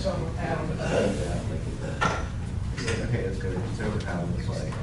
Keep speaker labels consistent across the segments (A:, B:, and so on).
A: Okay, that's good. So how it looks like.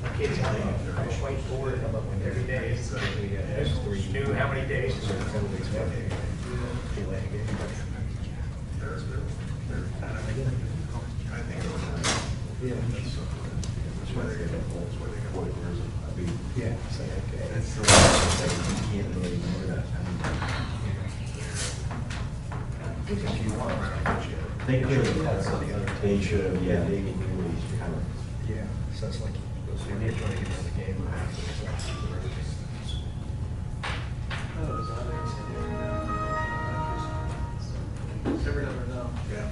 B: My kids are waiting for it every day. You knew how many days?
A: Yeah. That's why they get holes where they got years of, I mean, yeah, so, okay. That's the last thing, you can't really ignore that. If you want, they could have, they should have, yeah, they can really kind of. Yeah, so it's like, when you're trying to get to the game.
C: Never know.
A: Yeah.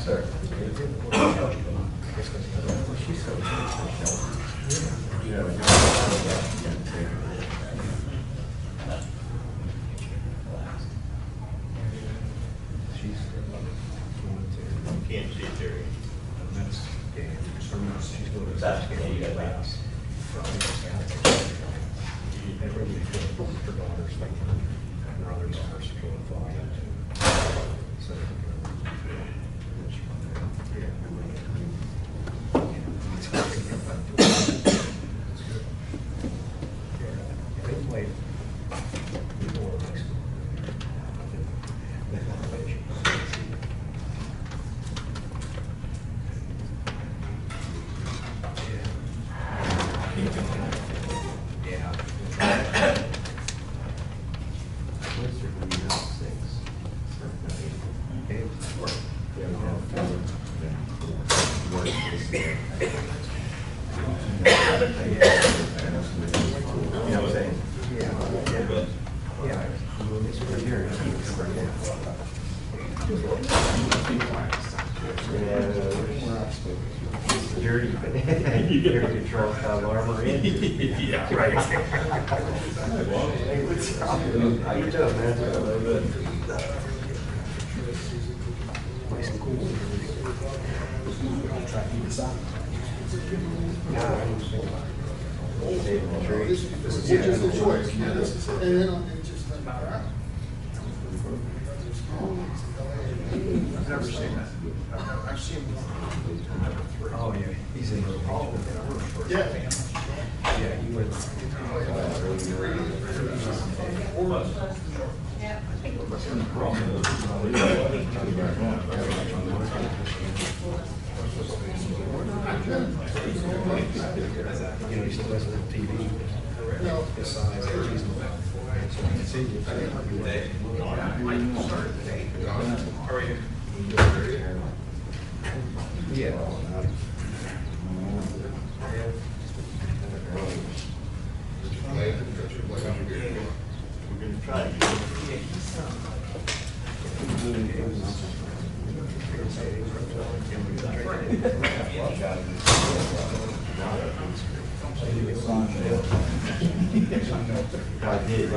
A: Sir. She's so
D: Can't see it there.
A: That's, she's going to.
D: That's okay, you got that.
A: Her daughter's like, her other daughter's going to fly. So. Security control armor in.
D: Yeah, right.
A: How you doing, man? Nice and cool.
C: This is just a choice. Yeah, this is it. And then it's just like, I've never seen that. I've seen
A: Oh, yeah, he's in the
C: yeah.
A: Yeah, he went. You know, he still has a little TV. His size, it's reasonable. So you can see it.
D: How are you?
A: Yeah.
D: We're gonna try.
A: I did,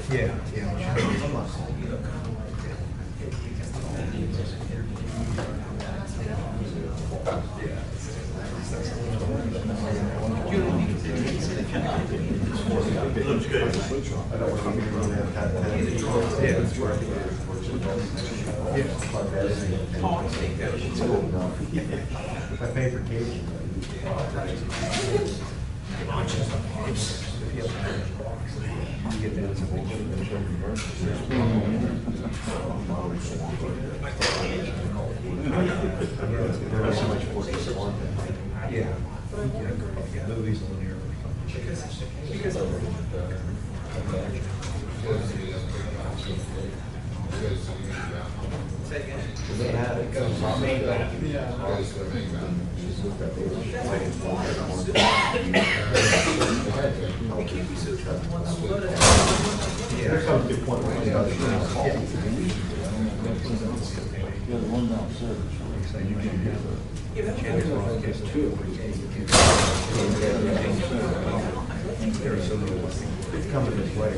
B: Yeah,
D: Looks good.
A: If I pay for cage. There's so much more to one thing.
B: yeah. Movies on here.
A: They had it. There's some good point.
E: Yeah, the one downstairs. You can hear
A: It's coming this way.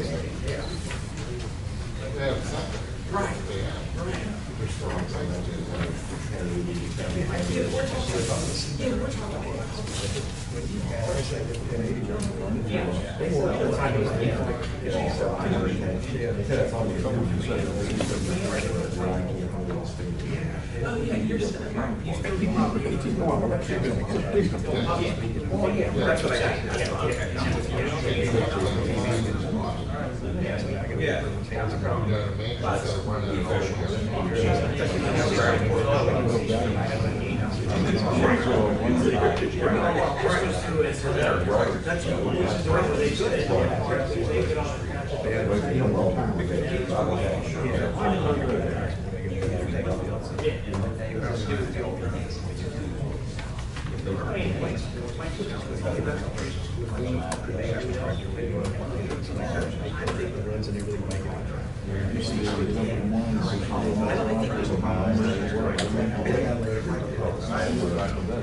B: That's what I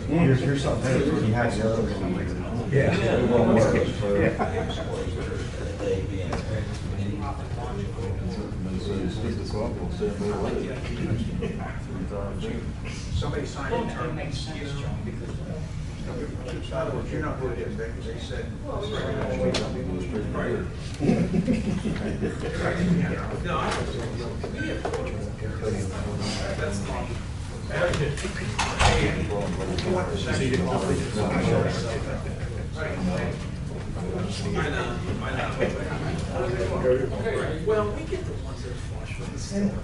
A: Here's something, you have the other one. It won't work
F: Somebody signed a term. You're not going to get back, they said. No, I well, we get the ones that are flush with the center.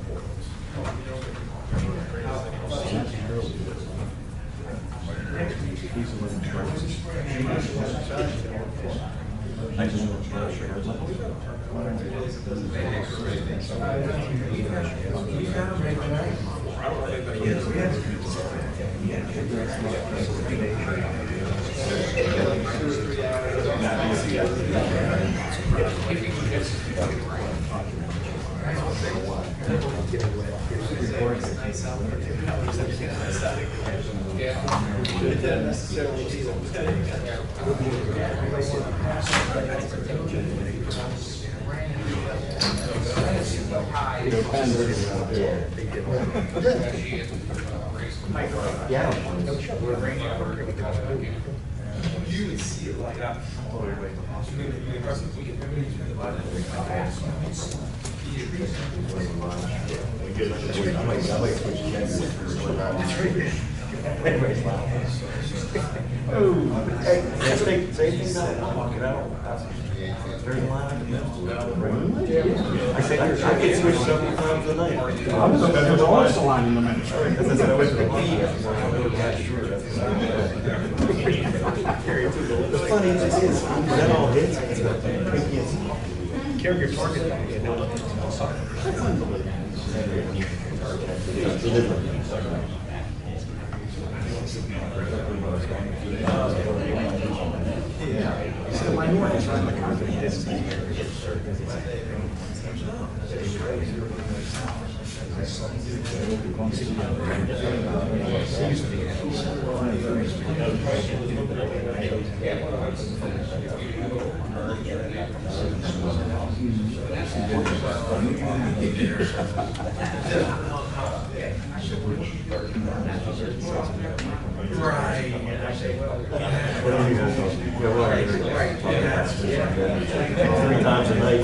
F: You would see it light up.
A: Same thing now, walk it out. There's a line. I say, I get switched several times a night.
E: There's always a line in the minutes.
A: The funny is, when that all hits, it's
B: Carry your target. So my morning is on the company.
F: Right.
A: Three times a night.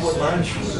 A: What line she was.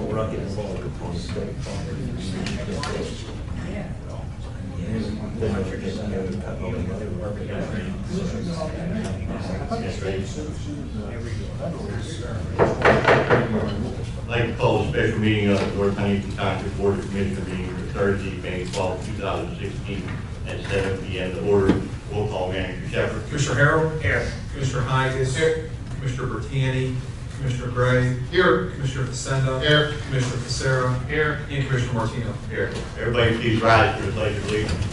A: We're not getting involved with the state.
D: I'd like to call a special meeting of the North Huntington Township Board of Commissioners meeting for Thursday, May 12, 2016, at 7 p.m. to order. Roll call, Manager Shepherd.
B: Commissioner Harrell? Here. Commissioner Hygus? Here. Commissioner Bertiani? Commissioner Gray?
C: Here.
B: Commissioner Facenda?
C: Here.
B: Commissioner Facera? Here. And Commissioner Martino?
D: Here. Everybody please rise for the pledge of allegiance.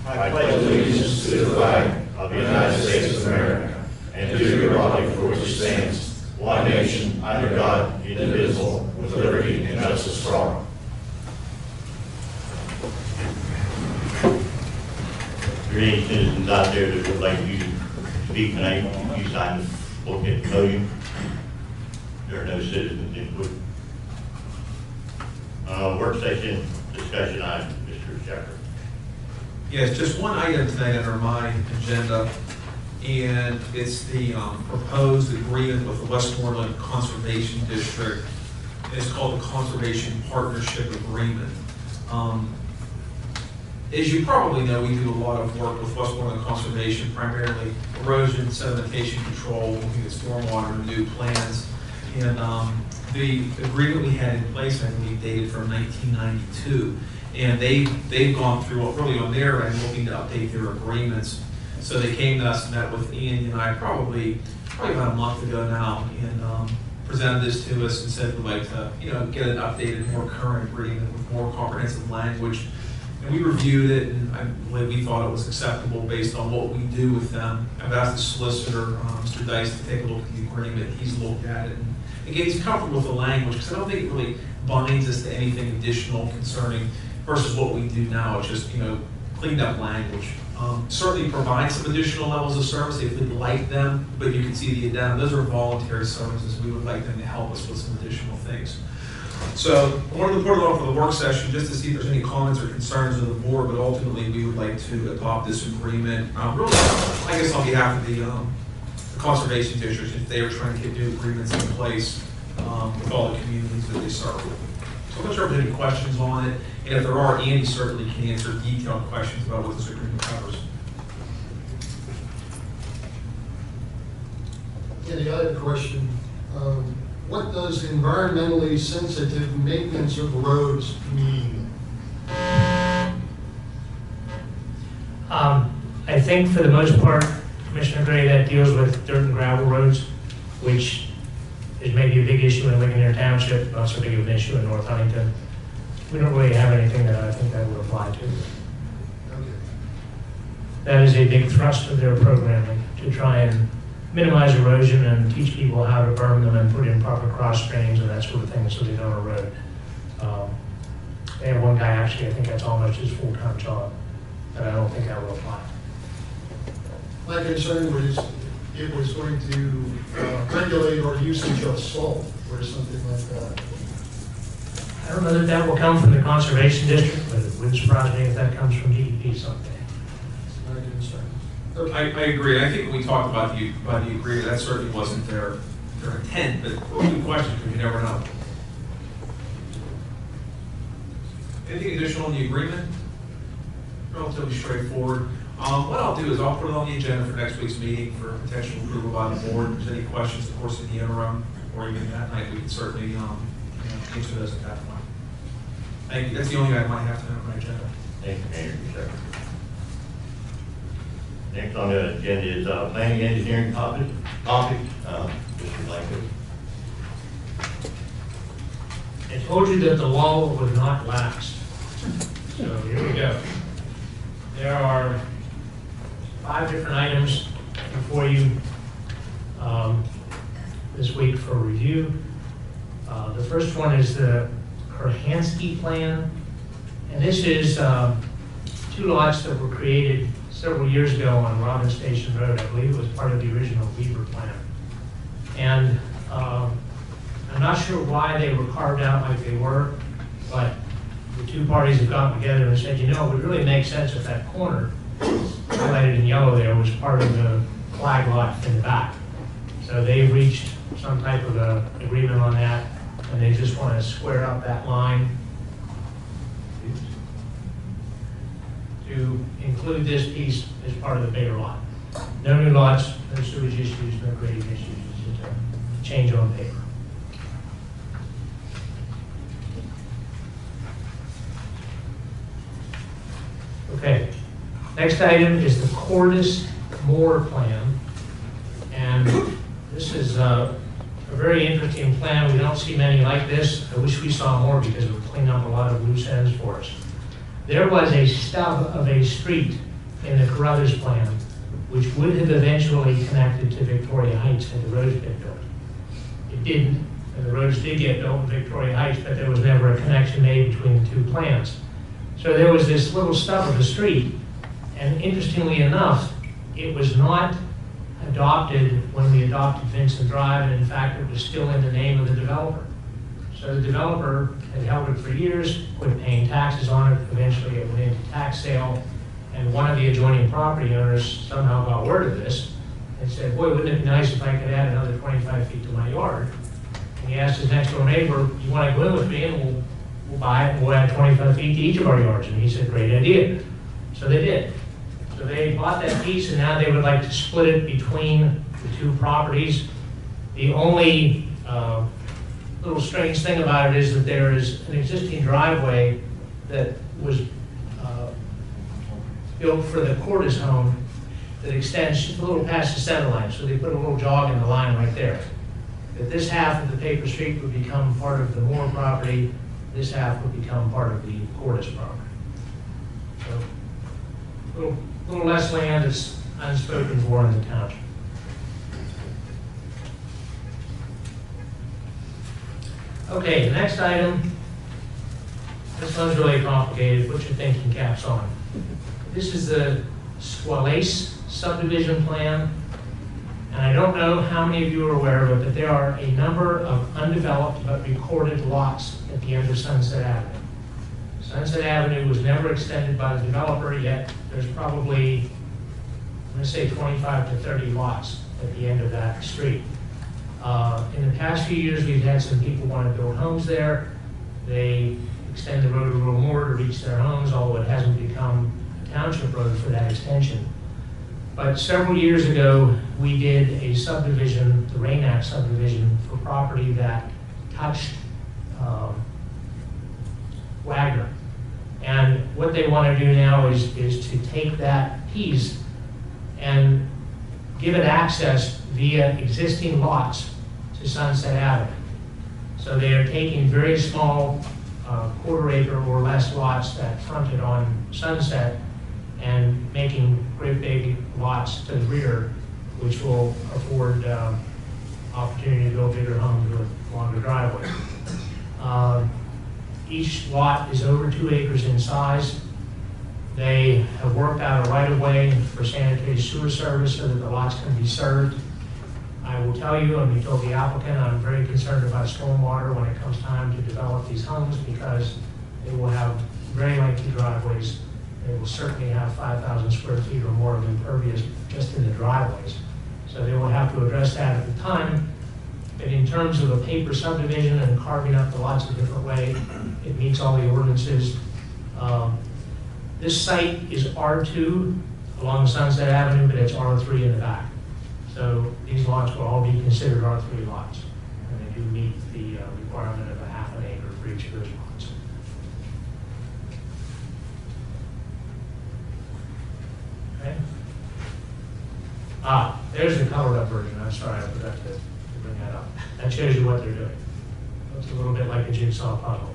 D: I pledge allegiance to the flag of the United States of America and to the republic for which it stands, one nation, under God, indivisible, with liberty and justice for all. If there are any citizens out there that would like to speak tonight, you sign the book at the podium. There are no citizens input. Work session discussion item, Mr. Shepherd.
B: Yes, just one item tonight under my agenda, and it's the proposed agreement with the Westmoreland Conservation District. It's called the Conservation Partnership Agreement. As you probably know, we do a lot of work with Westmoreland Conservation, primarily erosion, sedimentation control, looking at stormwater, new plans. And the agreement we had in place, I believe, dated from 1992. And they've gone through, really on their end, looking to update their agreements. So they came to us, met with Andy and I probably about a month ago now, and presented this to us and said we'd like to, get an updated, more current agreement with more comprehensive language. And we reviewed it, and I believe we thought it was acceptable based on what we do with them. I've asked the solicitor, Mr. Dice, to take a look at the agreement. He's looked at it, and again, he's comfortable with the language because I don't think it really binds us to anything additional concerning versus what we do now. It's just, cleaned up language. Certainly provide some additional levels of service if we'd like them, but you can see the addendum. Those are voluntary services. We would like them to help us with some additional things. So I wanted to put it on for the work session just to see if there's any comments or concerns of the board, but ultimately we would like to adopt this agreement. Really, I guess on behalf of the Conservation District, if they are trying to get new agreements in place with all the communities that they serve. So I'm not sure if there's any questions on it, and if there are, Andy certainly can answer detailed questions about what this agreement covers.
C: Andy, I have a question. What does environmentally sensitive maintenance of roads mean?
G: I think for the most part, Commissioner Gray, that deals with dirt and gravel roads, which is maybe a big issue in Ligonier Township, not so big of an issue in North Huntington. We don't really have anything that I think that would apply to.
C: Okay.
G: That is a big thrust of their programming, to try and minimize erosion and teach people how to berm them and put in proper cross drains and that sort of thing so they don't erode. They have one guy, actually, I think that's almost his full-time job, but I don't think that will apply.
C: My concern was it was going to regulate our usage of salt or something like that.
G: I don't know that that will come from the Conservation District, but it wouldn't surprise me if that comes from DEP someday.
C: My concern. Okay.
B: I agree. I think when we talked about the agreement, that certainly wasn't their intent, but good question, because you never know. Anything additional in the agreement? Relatively straightforward. What I'll do is I'll put it on the agenda for next week's meeting for potential approval by the board. If there's any questions, of course, in the interim, or even that night, we can certainly answer those at that point. Thank you. That's the only item I have to have on my agenda.
D: Thank you, Mayor. Next on the agenda is planning and engineering topic. Mr. Blanco.
G: I told you that the law would not last. So here we go. There are 5 different items before you this week for review. The first one is the Kurhansky plan. And this is 2 lots that were created several years ago on Robin Station Road. I believe it was part of the original Weaver plan. And I'm not sure why they were carved out like they were, but the 2 parties have gotten together and said, you know, it would really make sense if that corner, highlighted in yellow there, was part of the flag lot in the back. So they've reached some type of agreement on that, and they just want to square up that line to include this piece as part of the bigger lot. No new lots, no sewage issues, no grading issues, it's just a change on paper. Okay, next item is the Cordis Moore plan. And this is a very interesting plan. We don't see many like this. I wish we saw more because it would clean up a lot of loose ends for us. There was a stub of a street in the Carruthers plan which would have eventually connected to Victoria Heights had the roads been built. It didn't, and the roads did get built in Victoria Heights, but there was never a connection made between the 2 plans. So there was this little stub of a street, and interestingly enough, it was not adopted when we adopted Vincent Drive, and in fact, it was still in the name of the developer. So the developer had held it for years, quit paying taxes on it, eventually it went into tax sale, and one of the adjoining property owners somehow got word of this and said, boy, wouldn't it be nice if I could add another 25 feet to my yard? And he asked his next door neighbor, you want to go in with me and we'll buy it and we'll add 25 feet to each of our yards. And he said, great idea. So they did. So they bought that piece and now they would like to split it between the 2 properties. The only little strange thing about it is that there is an existing driveway that was built for the Cordis home that extends just a little past the center line. So they put a little jog in the line right there. That this half of the paper street would become part of the Moore property, this half would become part of the Cordis property. So a little less land is unspoken for in the township. Okay, the next item, this one's really complicated. Put your thinking caps on. This is the Squalace subdivision plan. And I don't know how many of you are aware of it, but there are a number of undeveloped but recorded lots at the end of Sunset Avenue. Sunset Avenue was never extended by the developer, yet there's probably, I'm going to say 25 to 30 lots at the end of that street. In the past few years, we've had some people want to build homes there. They extend the road a little more to reach their homes, although it hasn't become a township road for that extension. But several years ago, we did a subdivision, the Rainac subdivision, for property that touched Wagner. And what they want to do now is to take that piece and give it access via existing lots to Sunset Avenue. So they are taking very small quarter acre or less lots that fronted on Sunset and making great big lots to the rear, which will afford opportunity to build bigger homes with longer driveways. Each lot is over 2 acres in size. They have worked out a right-of-way for sanitary sewer service so that the lots can be served. I will tell you, and we told the applicant, I'm very concerned about stormwater when it comes time to develop these homes because they will have very lengthy driveways. They will certainly have 5,000 square feet or more of impervious just in the driveways. So they will have to address that at the time. But in terms of a paper subdivision and carving up the lots a different way, it meets all the ordinances. This site is R2 along Sunset Avenue, but it's R3 in the back. So these lots will all be considered R3 lots. And they do meet the requirement of a half an acre for each of those lots. Okay. There's the colored up version. I'm sorry, I forgot to bring that up. That shows you what they're doing. Looks a little bit like a jigsaw puzzle.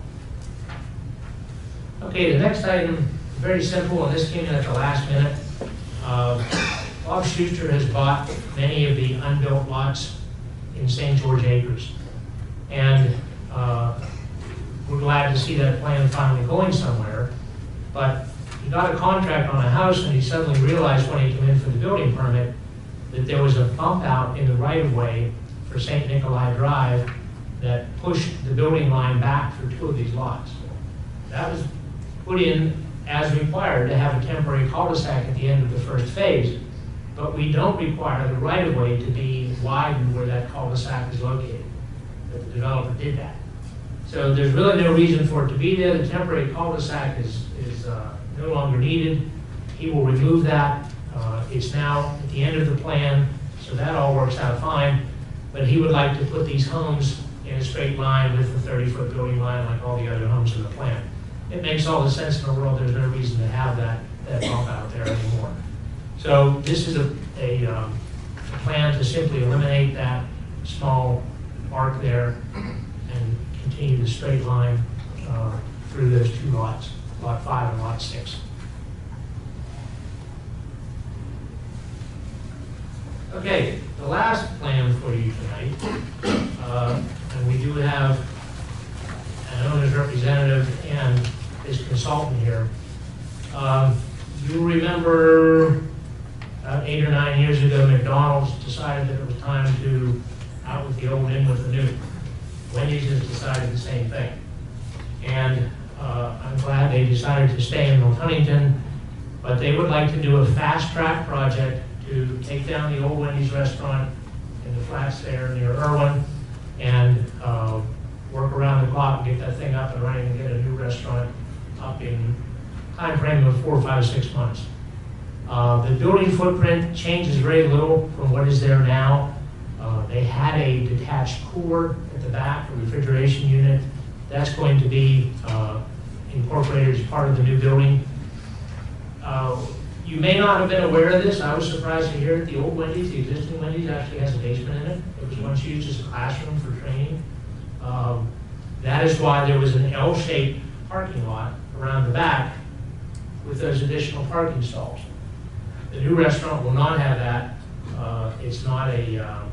G: Okay, the next item, very simple, and this came in at the last minute. Bob Schuster has bought many of the unbuilt lots in St. George Acres. And we're glad to see that plan finally going somewhere. But he got a contract on a house and he suddenly realized when he came in for the building permit that there was a bump out in the right-of-way for St. Nikolai Drive that pushed the building line back for 2 of these lots. That was put in as required to have a temporary cul-de-sac at the end of the first phase, but we don't require the right-of-way to be widened where that cul-de-sac is located. But the developer did that. So there's really no reason for it to be there. The temporary cul-de-sac is no longer needed. He will remove that. It's now at the end of the plan, so that all works out fine. But he would like to put these homes in a straight line with the 30-foot building line like all the other homes in the plan. It makes all the sense in the world. There's no reason to have that bump out there anymore. So this is a plan to simply eliminate that small arc there and continue the straight line through those 2 lots, Lot 5 and Lot 6. Okay, the last plan for you tonight, and we do have an owner's representative and his consultant here. You remember about 8 or 9 years ago, McDonald's decided that it was time to out with the old, in with the new. Wendy's has decided the same thing. And I'm glad they decided to stay in North Huntington, but they would like to do a fast track project to take down the old Wendy's restaurant in the flats there near Irwin and work around the clock and get that thing up and running and get a new restaurant up in time frame of 4, 5, 6 months. The building footprint changes very little from what is there now. They had a detached cooler at the back, a refrigeration unit. That's going to be incorporated as part of the new building. You may not have been aware of this. I was surprised to hear that the old Wendy's, the existing Wendy's, actually has a basement in it. It was once used as a classroom for training. That is why there was an L-shaped parking lot around the back with those additional parking stalls. The new restaurant will not have that. It's not a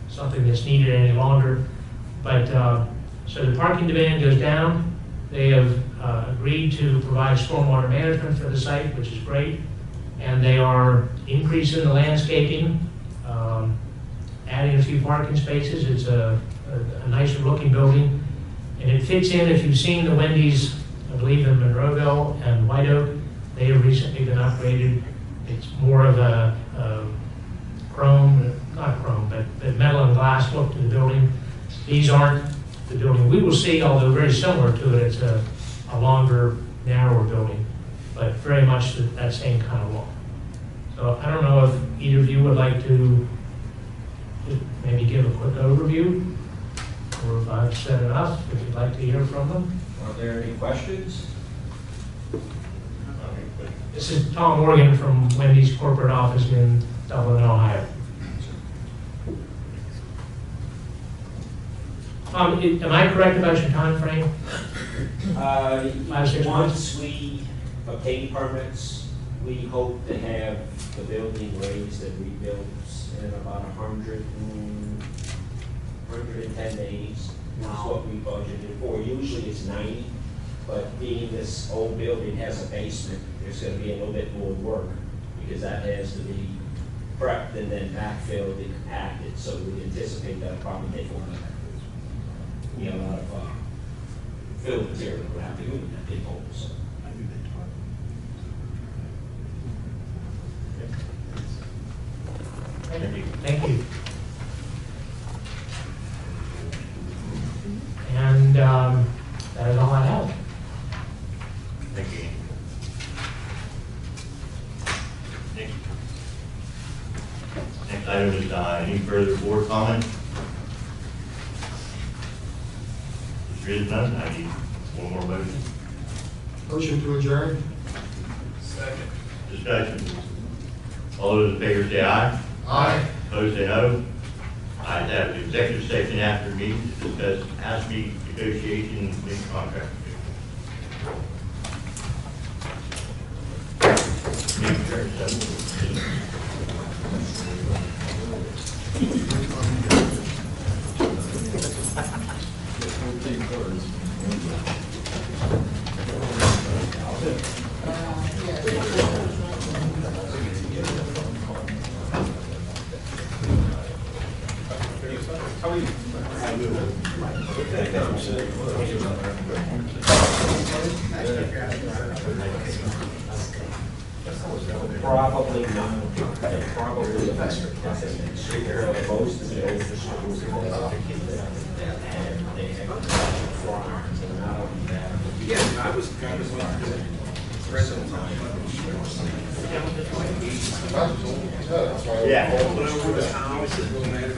G: something that's needed any longer. But so the parking demand goes down. They have agreed to provide stormwater management for the site, which is great. And they are increasing the landscaping, adding a few parking spaces. It's a nicer looking building. And it fits in, if you've seen the Wendy's, I believe in Monroeville and White Oak, they have recently been upgraded. It's more of a chrome, not chrome, but metal and glass look to the building. These aren't the building we will see, although very similar to it. It's a longer, narrower building, but very much that same kind of look. So I don't know if either of you would like to just maybe give a quick overview, or if I've said enough, if you'd like to hear from them.
A: Are there any questions?
G: This is Tom Morgan from Wendy's corporate office in Dublin, Ohio. Tom, am I correct about your time frame? 5, 6 months?
H: Once we obtain permits, we hope to have the building raised and rebuilt in about 110 days. Is what we budgeted for. Usually it's 90, but being this old building has a basement, there's going to be a little bit more work because that has to be prepped and then backfilled and compacted. So we anticipate that'll probably take a lot of fill material we'll have to go in that big hole. So.
G: Thank you. And that is all I have.
D: further board comment? There is none, I need one more motion.
C: Motion to adjourn?
F: Second.
D: Discussion. All those in favor say aye.
C: Aye.
D: Opposed say no. Ayes have it. Executive session after meeting to discuss ASME negotiations and contract. Meeting adjourned, 7:14.
H: Probably not, probably most of the schools and they have farms and not only that.
F: Yeah, I was present time.
D: Yeah.
F: Went over the house and we had a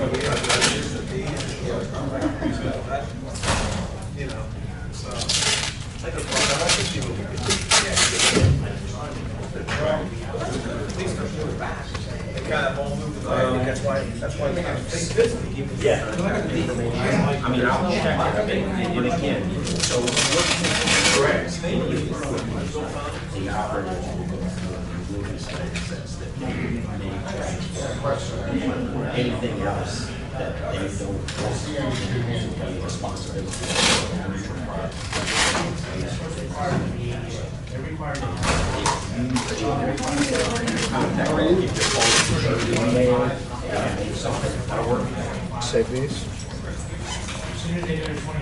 F: you know, so. I could see what we could do. At least they're moving back. They kind of all moved back. That's why we have to think this to keep it.
H: Yeah. I mean, I'll check it, I mean, and again, so. Correct. The operators will go through and will decide sets that they may anything else that they don't be responsibility for. Contact, if your phone is email, something, that'll work.
C: Save these.
G: As soon as they do the 20